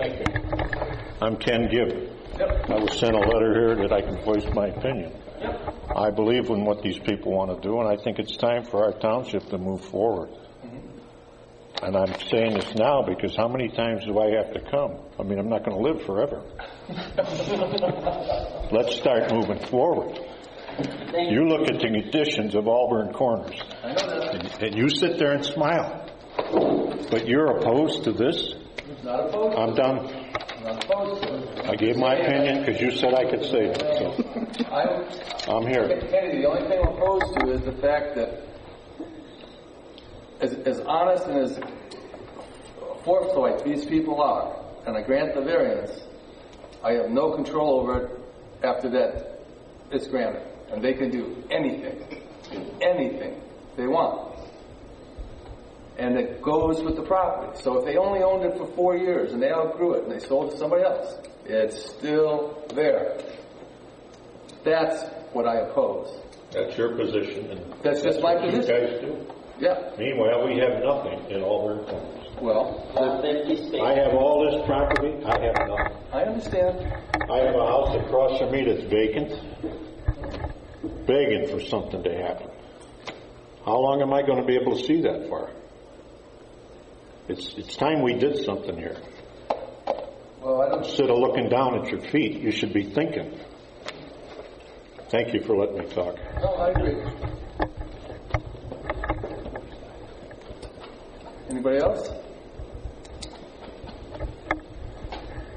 Thank you. I'm Ken Gibb. Yep. I was sent a letter here that I can voice my opinion. Yep. I believe in what these people want to do, and I think it's time for our township to move forward. Mm-hmm. And I'm saying this now because how many times do I have to come? I mean, I'm not going to live forever. Let's start moving forward. You look at the conditions of Auburn Corners, I know that. and you sit there and smile. But you're opposed to this? Not opposed. I'm done. Not opposed to it. I gave my opinion because you said I could say it. So I'm here. Kennedy, the only thing I'm opposed to is the fact that as honest and as forthright these people are, and I grant the variance, I have no control over it after that it's granted. And they can do anything they want. And it goes with the property. So if they only owned it for 4 years and they outgrew it and they sold it to somebody else, it's still there. That's what I oppose. That's your position. And that's just my position. You guys do. Yeah. Meanwhile, we have nothing in Auburn Corners. Well, I have all this property. I have nothing. I understand. I have a house across from me that's vacant, begging for something to happen. How long am I going to be able to see that for? It's time we did something here. Well, I don't. Instead of looking down at your feet, you should be thinking. Thank you for letting me talk. No, I agree. Anybody else?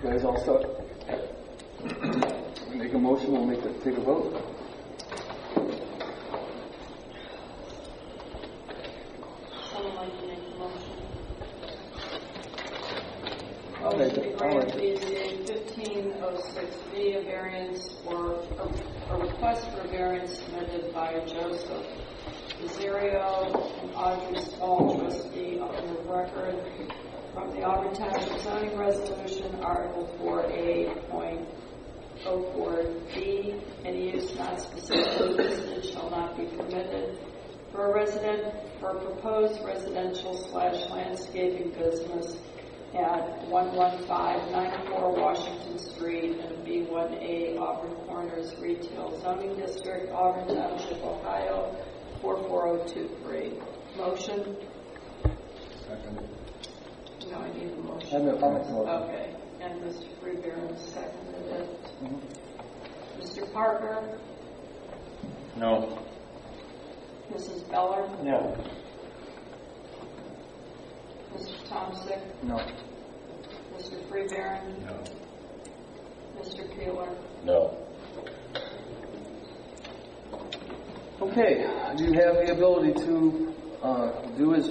You guys all set? Make a motion. We'll take a vote. Someone like to make a motion. I'll make it. Grant BZA 1506B, a variance or a request for a variance submitted by Joseph Rosario and Audrey Small, trustee on the record from the Auburn Township Zoning Resolution, Article 4A.04B. Any use not specifically listed shall not be permitted for a proposed residential/landscaping business at 11594 Washington Street and B1A Auburn Corners Retail Zoning District, Auburn Township, Ohio 44023. Motion? Second. No, I need a motion. I'll make a motion. Okay, and Mr. Freeburn seconded it. Mm-hmm. Mr. Parker? No. Mrs. Beller? No. Mr. Tomsic? No. Mr. Freeburn? No. Mr. Peeler? No. Okay, you have the ability to do as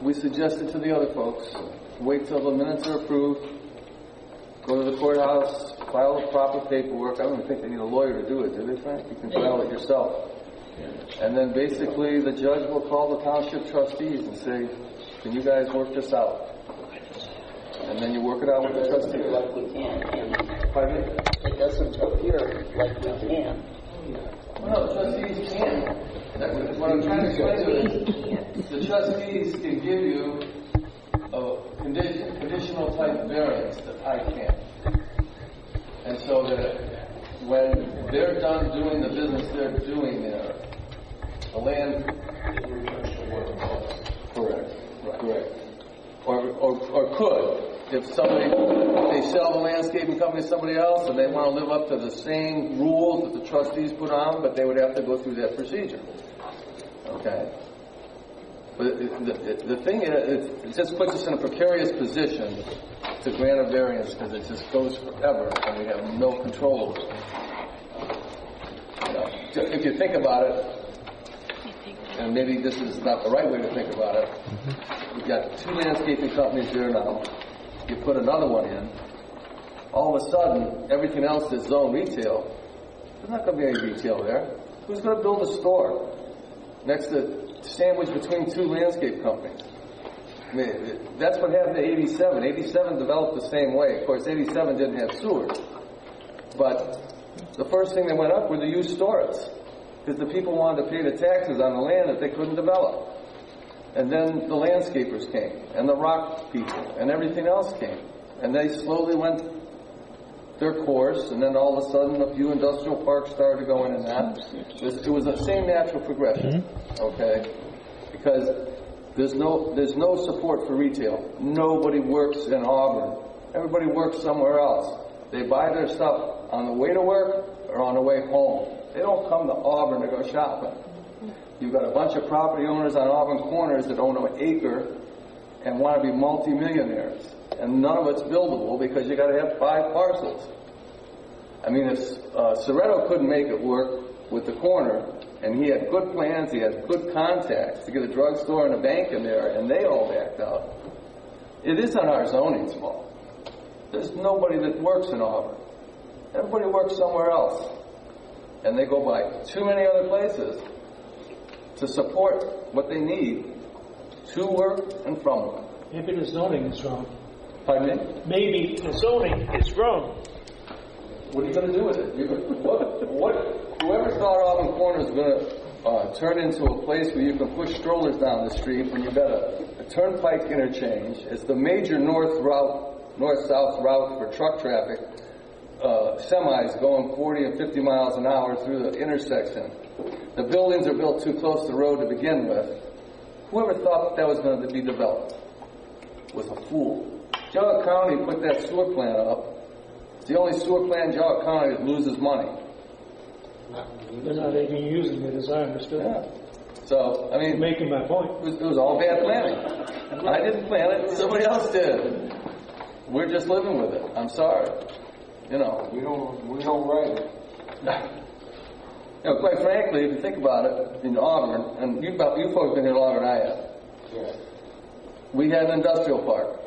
we suggested to the other folks. Wait till the minutes are approved. Go to the courthouse, file the proper paperwork. I don't even think they need a lawyer to do it, do they, Frank? You can file it yourself. And then basically the judge will call the township trustees and say, can you guys work this out? And then you work it out with the trustees. Like we can. Pardon me? It doesn't appear like we can. Well, no, the trustees can. What I'm trying to explain to you is the trustees can give you a conditional type variance that I can't. And so that when they're done doing the business they're doing there, the land correct. Right. Correct. Or could. If they sell the landscaping company to somebody else and they want to live up to the same rules that the trustees put on, but they would have to go through that procedure. Okay? But the thing is, it just puts us in a precarious position to grant a variance because it just goes forever and we have no control over it. You know, if you think about it, and maybe this is not the right way to think about it, we've got 2 landscaping companies there now. You put another one in, all of a sudden, everything else is zone retail. There's not going to be any retail there. Who's going to build a store next to sandwich between 2 landscape companies? I mean, that's what happened to 87. 87 developed the same way. Of course, 87 didn't have sewers. But the first thing that went up were the used stores, because the people wanted to pay the taxes on the land that they couldn't develop. And then the landscapers came, and the rock people, and everything else came. And they slowly went their course, and then all of a sudden a few industrial parks started to go in and that. It was the same natural progression, okay? Because there's no support for retail. Nobody works in Auburn. Everybody works somewhere else. They buy their stuff on the way to work or on the way home. They don't come to Auburn to go shopping. You've got a bunch of property owners on Auburn corners that own an acre and want to be multimillionaires. And none of it's buildable because you got to have 5 parcels. I mean, if Soretto couldn't make it work with the corner, and he had good plans, he had good contacts to get a drugstore and a bank in there, and they all backed out. It isn't our zoning's fault. There's nobody that works in Auburn. Everybody works somewhere else. And they go by too many other places to support what they need to work and from work. Maybe the zoning is wrong. Pardon me? Maybe the zoning is wrong. What are you going to do with it? Whoever thought Auburn Corner is going to turn into a place where you can push strollers down the street when you've got a turnpike interchange, it's the major north-south route for truck traffic, semis going 40 and 50 miles an hour through the intersection. The buildings are built too close to the road to begin with. Whoever thought that was going to be developed was a fool. Joliet County put that sewer plant up. It's the only sewer plant in Joliet County that loses money. They're not even using it, as I understood. Yeah. So, I mean... Making my point. It was all bad planning. I didn't plan it. Somebody else did. We're just living with it. I'm sorry. You know. We don't write it. You know, quite frankly, if you think about it, in Auburn, and you folks been here longer than I have. Yeah. We had an industrial park.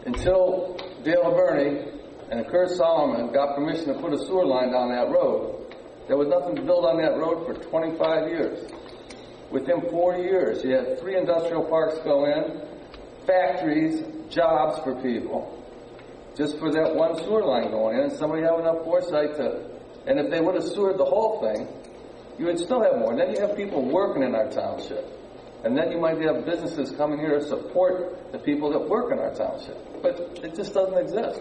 Until Dale Bernie and Kurt Solomon got permission to put a sewer line down that road, there was nothing to build on that road for 25 years. Within 4 years, you had 3 industrial parks go in, factories, jobs for people, just for that one sewer line going in, and somebody had enough foresight to... And if they would have sewered the whole thing, you would still have more. And then you have people working in our township. And then you might have businesses coming here to support the people that work in our township. But it just doesn't exist.